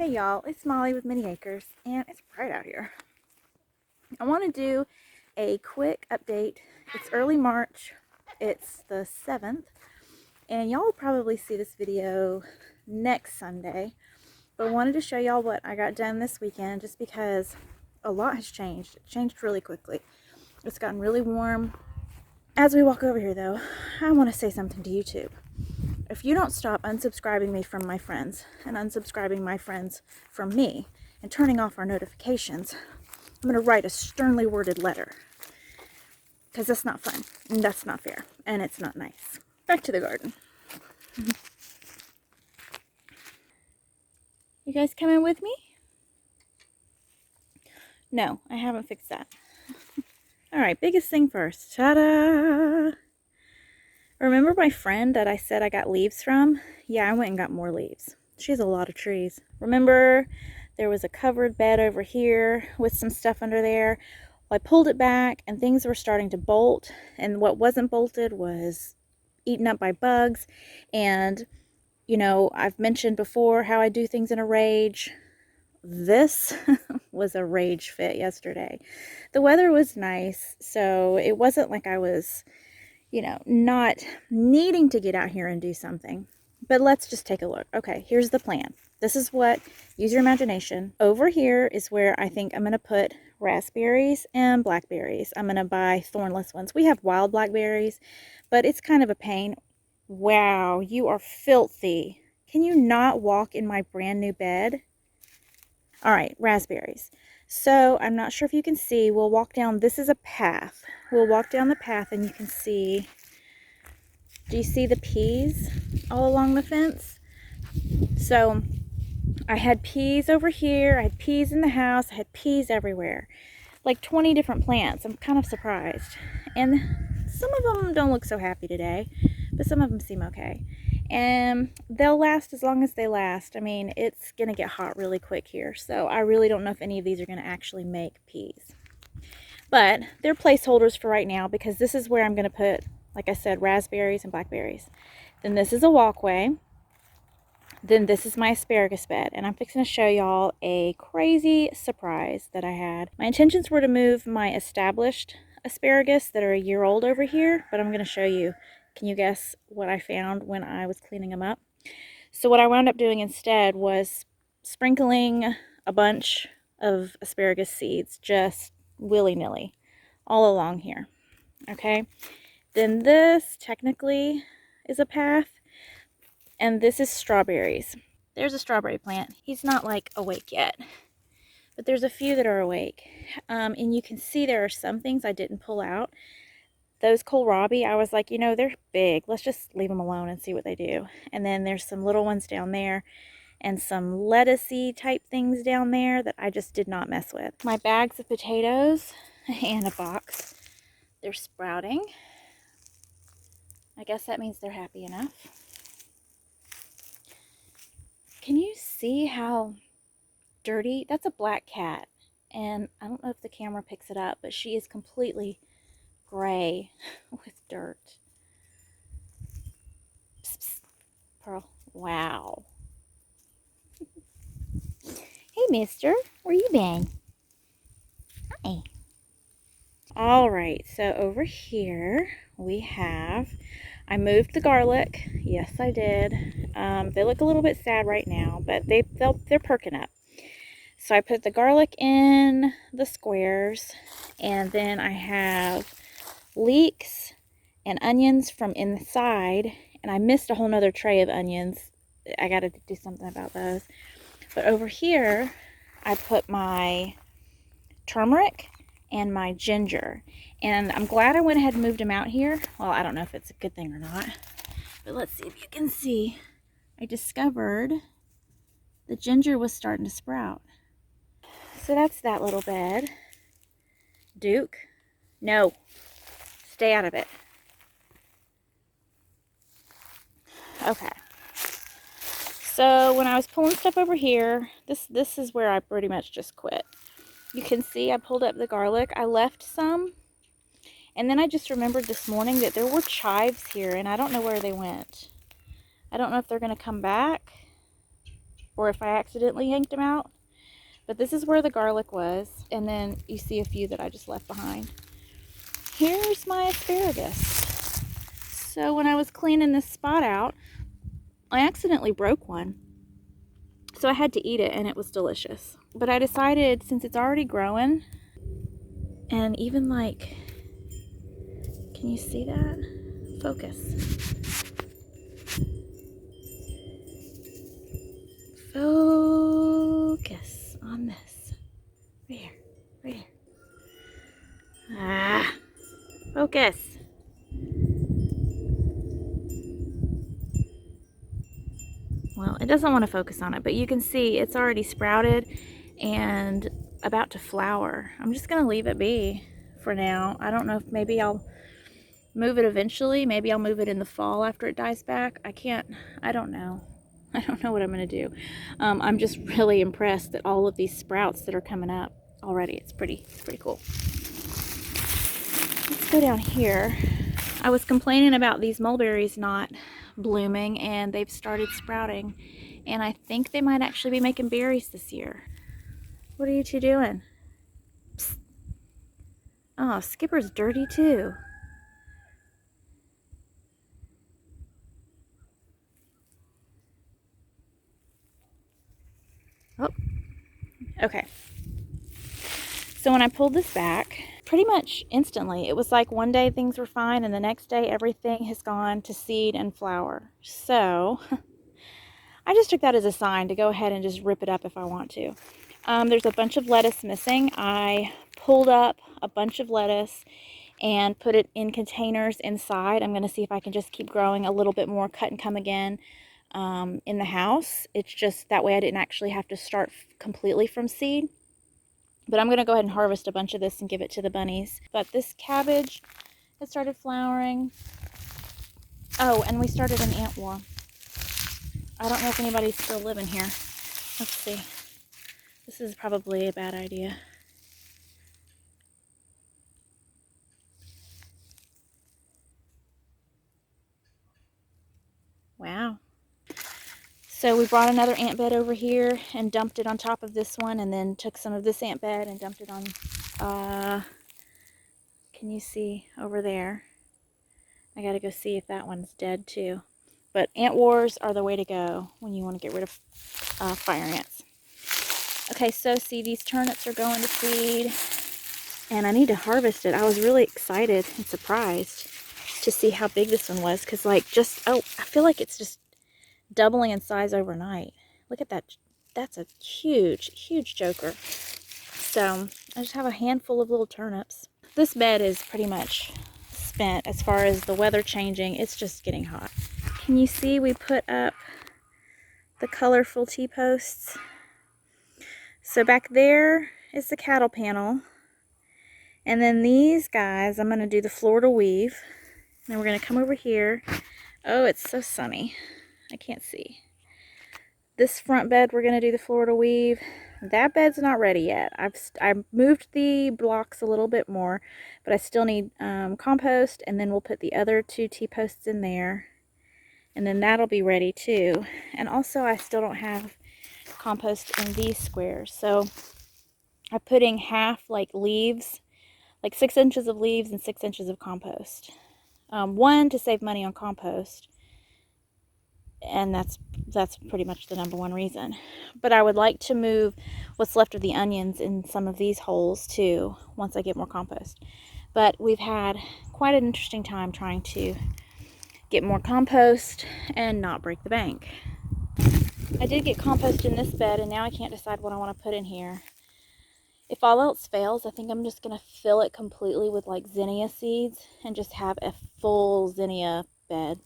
Hey y'all, it's Molly with Minnie Acres, and it's bright out here. I want to do a quick update. It's early March, it's the 7th, and y'all will probably see this video next Sunday, but I wanted to show y'all what I got done this weekend just because a lot has changed. It changed really quickly. It's gotten really warm. As we walk over here though, I want to say something to YouTube. If you don't stop unsubscribing me from my friends and unsubscribing my friends from me and turning off our notifications, I'm going to write a sternly worded letter. Because that's not fun, and that's not fair, and it's not nice. Back to the garden. You guys coming with me? No, I haven't fixed that. Alright, biggest thing first. Ta-da! Remember my friend that I said I got leaves from? Yeah, I went and got more leaves. She has a lot of trees. Remember there was a covered bed over here with some stuff under there? Well, I pulled it back and things were starting to bolt, and what wasn't bolted was eaten up by bugs. And you know, I've mentioned before how I do things in a rage. This was a rage fit yesterday. The weather was nice, so it wasn't like I was, you know, not needing to get out here and do something. But let's just take a look. Okay, here's the plan. This is what, use your imagination. Over here is where I think I'm going to put raspberries and blackberries. I'm going to buy thornless ones. We have wild blackberries, but it's kind of a pain. Wow, you are filthy. Can you not walk in my brand new bed? All right, raspberries. So I'm not sure if you can see, we'll walk down, this is a path. We'll walk down the path and you can see, do you see the peas all along the fence? So I had peas over here, I had peas in the house, I had peas everywhere. Like 20 different plants. I'm kind of surprised. And some of them don't look so happy today, but some of them seem okay. And they'll last as long as they last. I mean, it's going to get hot really quick here, so I really don't know if any of these are going to actually make peas. But they're placeholders for right now because this is where I'm going to put, like I said, raspberries and blackberries. Then this is a walkway. Then this is my asparagus bed, and I'm fixing to show y'all a crazy surprise that I had. My intentions were to move my established asparagus that are a year old over here, but I'm going to show you. Can you guess what I found when I was cleaning them up? So what I wound up doing instead was sprinkling a bunch of asparagus seeds just willy-nilly all along here. Okay, then this technically is a path, and this is strawberries. There's a strawberry plant. He's not like awake yet, but there's a few that are awake. And you can see there are some things I didn't pull out. Those kohlrabi, I was like, you know, they're big. Let's just leave them alone and see what they do. And then there's some little ones down there and some lettucey type things down there that I just did not mess with. My bags of potatoes and a box, they're sprouting. I guess that means they're happy enough. Can you see how dirty? That's a black cat. And I don't know if the camera picks it up, but she is completely gray with dirt. Psst, psst. Pearl. Wow. Hey, mister. Where you been? Hi. Alright, so over here we have, I moved the garlic. Yes, I did. They look a little bit sad right now, but they're perking up. So I put the garlic in the squares, and then I have leeks and onions from inside, and I missed a whole nother tray of onions. I got to do something about those. But over here I put my turmeric and my ginger, and I'm glad I went ahead and moved them out here. Well, I don't know if it's a good thing or not, but let's see if you can see. I discovered the ginger was starting to sprout. So that's that little bed. Duke, no, stay out of it. Okay, so when I was pulling stuff over here, this is where I pretty much just quit. You can see I pulled up the garlic. I left some, and then I just remembered this morning that there were chives here, and I don't know where they went. I don't know if they're going to come back. or if I accidentally yanked them out. But this is where the garlic was, and then you see a few that I just left behind. Here's my asparagus. So when I was cleaning this spot out, I accidentally broke one. So I had to eat it, and it was delicious. But I decided, since it's already growing, and even like, can you see that? Focus. Focus on this. Right here. Right here. Ah. Focus. Well, it doesn't want to focus on it, but you can see it's already sprouted and about to flower. I'm just going to leave it be for now. I don't know if maybe I'll move it eventually. Maybe I'll move it in the fall after it dies back. I don't know. I don't know what I'm going to do. I'm just really impressed at all of these sprouts that are coming up already. It's pretty cool. Let's go down here. I was complaining about these mulberries not blooming, and they've started sprouting, and I think they might actually be making berries this year. What are you two doing? Psst. Oh, Skipper's dirty too. Oh, okay. So when I pulled this back, pretty much instantly, it was like one day things were fine, and the next day everything has gone to seed and flower. So I just took that as a sign to go ahead and just rip it up if I want to. There's a bunch of lettuce missing. I pulled up a bunch of lettuce and put it in containers inside. I'm going to see if I can just keep growing a little bit more, cut and come again in the house. It's just that way I didn't actually have to start completely from seed. But I'm going to go ahead and harvest a bunch of this and give it to the bunnies. But this cabbage has started flowering. Oh, and we started an ant war. I don't know if anybody's still living here. Let's see. This is probably a bad idea. Wow. So we brought another ant bed over here and dumped it on top of this one, and then took some of this ant bed and dumped it on, can you see over there? I gotta go see if that one's dead too. But ant wars are the way to go when you want to get rid of fire ants. Okay, so see, these turnips are going to seed, and I need to harvest it. I was really excited and surprised to see how big this one was, because like I feel like it's just doubling in size overnight. Look at that. That's a huge joker. So I just have a handful of little turnips. This bed is pretty much spent as far as the weather changing. It's just getting hot. Can you see we put up the colorful T-posts? So back there is the cattle panel. And then these guys, I'm going to do the Florida weave. And we're going to come over here. Oh, it's so sunny. I can't see. This front bed, we're going to do the Florida weave. That bed's not ready yet. I've moved the blocks a little bit more, but I still need compost, and then we'll put the other two T-posts in there, and then that'll be ready too. And also, I still don't have compost in these squares, so I'm putting half like leaves, like 6 inches of leaves and 6 inches of compost. One, to save money on compost, and that's pretty much the #1 reason. But I would like to move what's left of the onions in some of these holes too once I get more compost. But we've had quite an interesting time trying to get more compost and not break the bank. I did get compost in this bed, and now I can't decide what I want to put in here. If all else fails, I think I'm just going to fill it completely with like zinnia seeds and just have a full zinnia bed.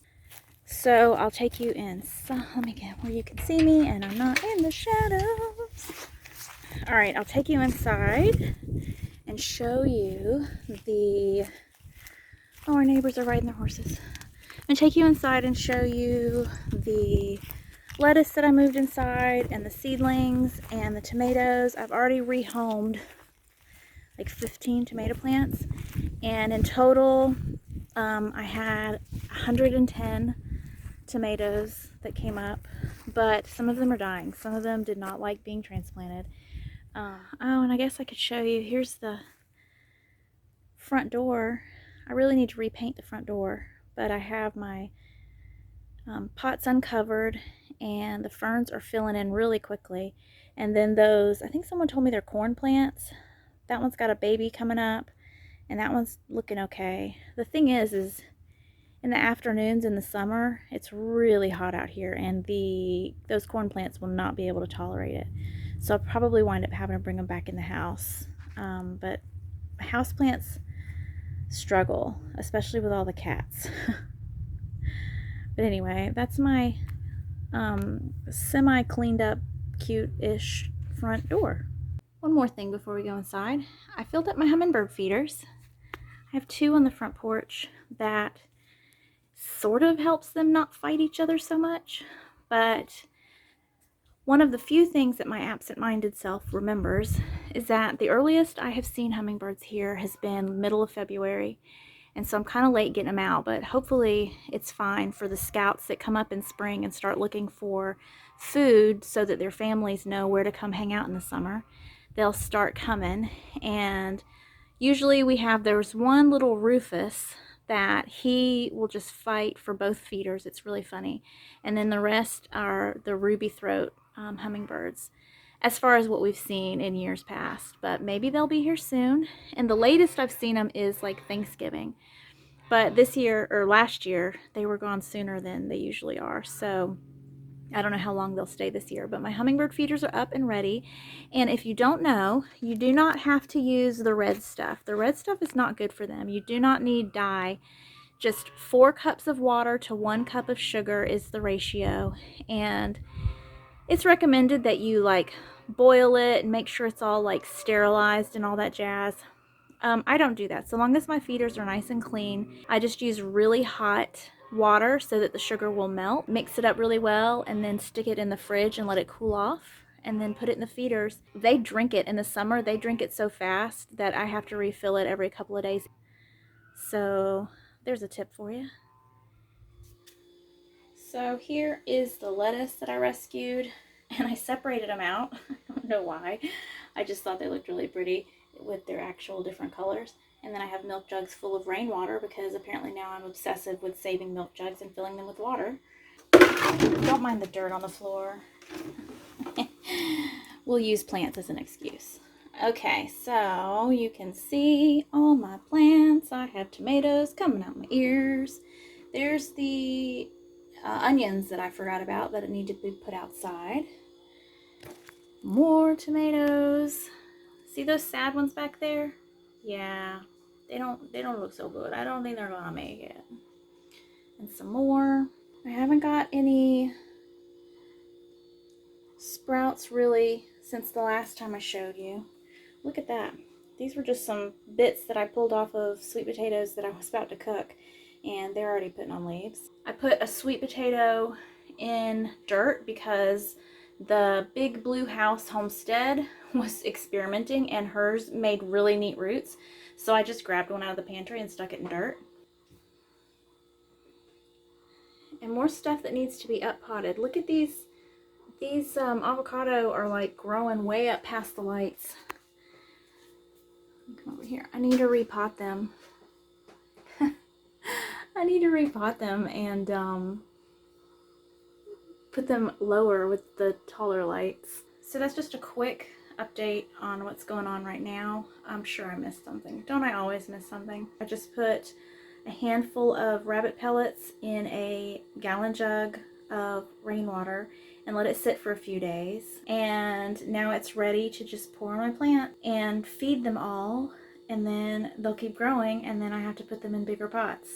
So I'll take you in. So let me get where you can see me and I'm not in the shadows. All right, I'll take you inside and show you the... Oh, our neighbors are riding their horses. I'm gonna take you inside and show you the lettuce that I moved inside, and the seedlings, and the tomatoes. I've already rehomed like 15 tomato plants, and in total I had 110 tomatoes that came up, but some of them are dying. Some of them did not like being transplanted. Oh, and I guess I could show you. Here's the front door. I really need to repaint the front door, but I have my pots uncovered, and the ferns are filling in really quickly. And then those, I think someone told me they're corn plants. That one's got a baby coming up, and that one's looking okay. The thing is in the afternoons in the summer, it's really hot out here, and those corn plants will not be able to tolerate it. So I'll probably wind up having to bring them back in the house. But house plants struggle, especially with all the cats. But anyway, that's my semi cleaned up, cute-ish front door. One more thing before we go inside. I filled up my Humminbird feeders. I have 2 on the front porch. That sort of helps them not fight each other so much, but one of the few things that my absent-minded self remembers is that the earliest I have seen hummingbirds here has been middle of February, and so I'm kind of late getting them out, but hopefully it's fine for the scouts that come up in spring and start looking for food so that their families know where to come hang out in the summer. They'll start coming, and usually there's one little Rufus that he will just fight for both feeders. It's really funny. And then the rest are the ruby throat hummingbirds, as far as what we've seen in years past. But maybe they'll be here soon. And the latest I've seen them is like Thanksgiving. But this year, or last year, they were gone sooner than they usually are. So I don't know how long they'll stay this year, but my Humminbird feeders are up and ready. And if you don't know, you do not have to use the red stuff. The red stuff is not good for them. You do not need dye. Just 4 cups of water to 1 cup of sugar is the ratio. And it's recommended that you like boil it and make sure it's all like sterilized and all that jazz. I don't do that. So long as my feeders are nice and clean, I just use really hot water so that the sugar will melt. Mix it up really well and then stick it in the fridge and let it cool off, and then put it in the feeders. They drink it in the summer. They drink it so fast that I have to refill it every couple of days. So there's a tip for you. So here is the lettuce that I rescued, and I separated them out. I don't know why. I just thought they looked really pretty with their actual different colors. And then I have milk jugs full of rainwater because apparently now I'm obsessive with saving milk jugs and filling them with water. Don't mind the dirt on the floor. We'll use plants as an excuse. Okay, so you can see all my plants. I have tomatoes coming out my ears. There's the onions that I forgot about that need to be put outside. More tomatoes. See those sad ones back there? Yeah, they don't look so good. I don't think they're gonna make it. And some more. I haven't got any sprouts really since the last time I showed you. Look at that. These were just some bits that I pulled off of sweet potatoes that I was about to cook, and they're already putting on leaves. I put a sweet potato in dirt because the Big Blue House homestead was experimenting and hers made really neat roots. So I just grabbed one out of the pantry and stuck it in dirt. And more stuff that needs to be up potted. Look at these avocado are like growing way up past the lights. Come over here. I need to repot them. I need to repot them and put them lower with the taller lights. So that's just a quick update on what's going on right now. I'm sure I missed something. Don't I always miss something? I just put a handful of rabbit pellets in a gallon jug of rainwater and let it sit for a few days. And now it's ready to just pour on my plant and feed them all, and then they'll keep growing, and then I have to put them in bigger pots.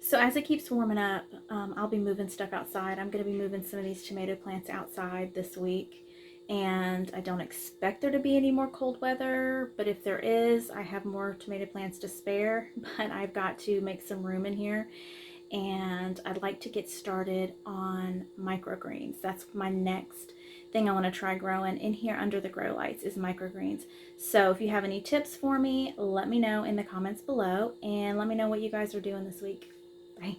So as it keeps warming up, I'll be moving stuff outside. I'm going to be moving some of these tomato plants outside this week, and I don't expect there to be any more cold weather, but if there is, I have more tomato plants to spare, but I've got to make some room in here, and I'd like to get started on microgreens. That's my next thing I want to try growing in here under the grow lights is microgreens. So if you have any tips for me, let me know in the comments below, and let me know what you guys are doing this week. Bye.